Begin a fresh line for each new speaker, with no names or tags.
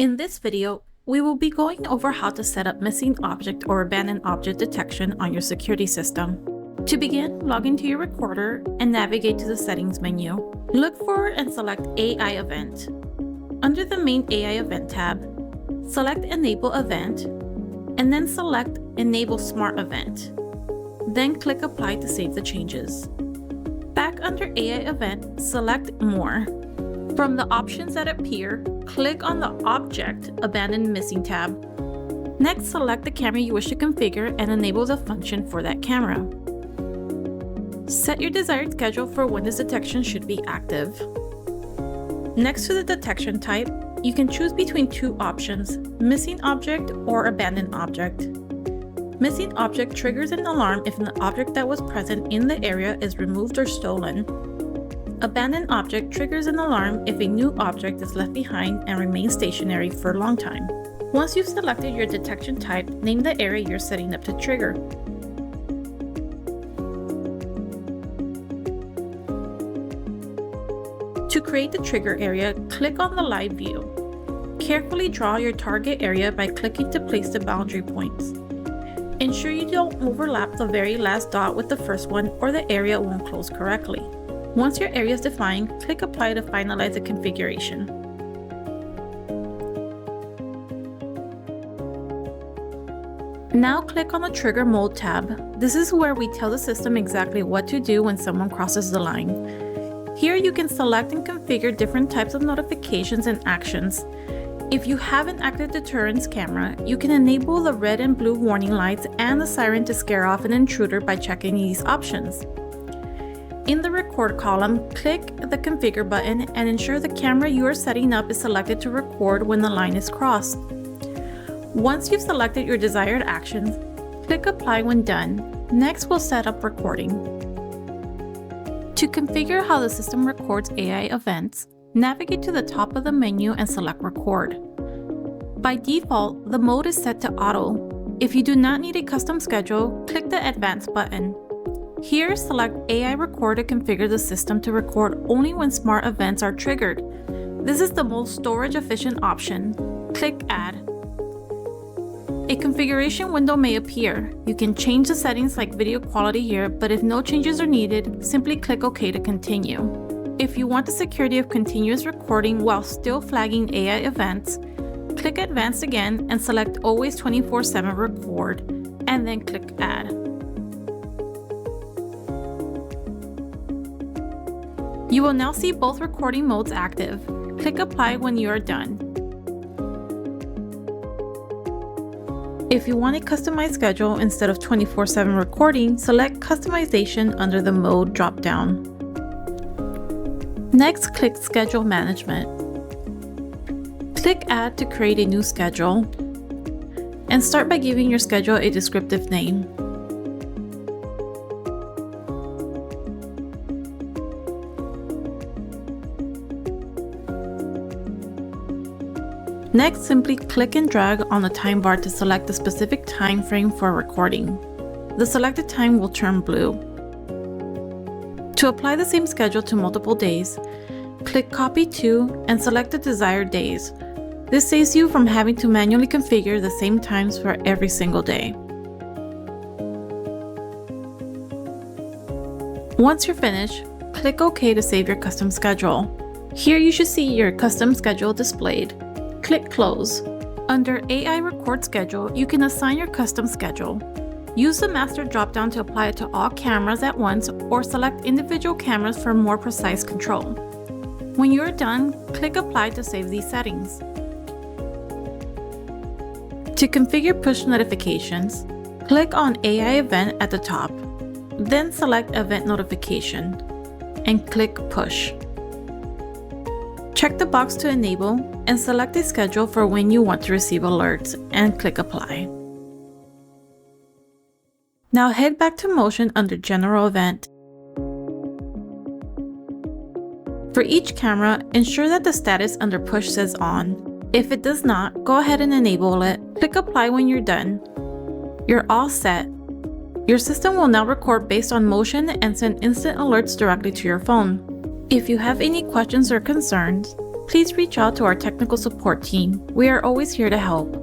In this video, we will be going over how to set up missing object or abandoned object detection on your security system. To begin, log into your recorder and navigate to the settings menu. Look for and select AI Event. Under the main AI Event tab, select Enable Event and then select Enable Smart Event. Then click Apply to save the changes. Back under AI Event, select More. From the options that appear, click on the Object Abandoned Missing tab. Next, select the camera you wish to configure and enable the function for that camera. Set your desired schedule for when this detection should be active. Next to the detection type, you can choose between two options, Missing Object or Abandoned Object. Missing Object triggers an alarm if an object that was present in the area is removed or stolen. Abandoned Object triggers an alarm if a new object is left behind and remains stationary for a long time. Once you've selected your detection type, name the area you're setting up to trigger. To create the trigger area, click on the live view. Carefully draw your target area by clicking to place the boundary points. Ensure you don't overlap the very last dot with the first one or the area won't close correctly. Once your area is defined, click Apply to finalize the configuration. Now click on the Trigger Mode tab. This is where we tell the system exactly what to do when someone crosses the line. Here you can select and configure different types of notifications and actions. If you have an active deterrence camera, you can enable the red and blue warning lights and the siren to scare off an intruder by checking these options. In the Record column, click the Configure button and ensure the camera you are setting up is selected to record when the line is crossed. Once you've selected your desired actions, click Apply when done. Next, we'll set up recording. To configure how the system records AI events, navigate to the top of the menu and select Record. By default, the mode is set to Auto. If you do not need a custom schedule, click the Advanced button. Here, select AI Record to configure the system to record only when smart events are triggered. This is the most storage-efficient option. Click Add. A configuration window may appear. You can change the settings like video quality here, but if no changes are needed, simply click OK to continue. If you want the security of continuous recording while still flagging AI events, click Advanced again and select Always 24/7 Record, and then click Add. You will now see both recording modes active. Click Apply when you are done. If you want a customized schedule instead of 24/7 recording, select Customization under the Mode drop-down. Next, click Schedule Management. Click Add to create a new schedule, and start by giving your schedule a descriptive name. Next, simply click and drag on the time bar to select the specific time frame for recording. The selected time will turn blue. To apply the same schedule to multiple days, click Copy to and select the desired days. This saves you from having to manually configure the same times for every single day. Once you're finished, click OK to save your custom schedule. Here you should see your custom schedule displayed. Click Close. Under AI Record Schedule, you can assign your custom schedule. Use the Master drop-down to apply it to all cameras at once or select individual cameras for more precise control. When you are done, click Apply to save these settings. To configure push notifications, click on AI Event at the top, then select Event Notification and click Push. Check the box to enable and select a schedule for when you want to receive alerts and click Apply. Now head back to Motion under General Event. For each camera, ensure that the status under Push says On. If it does not, go ahead and enable it. Click Apply when you're done. You're all set. Your system will now record based on motion and send instant alerts directly to your phone. If you have any questions or concerns, please reach out to our technical support team. We are always here to help.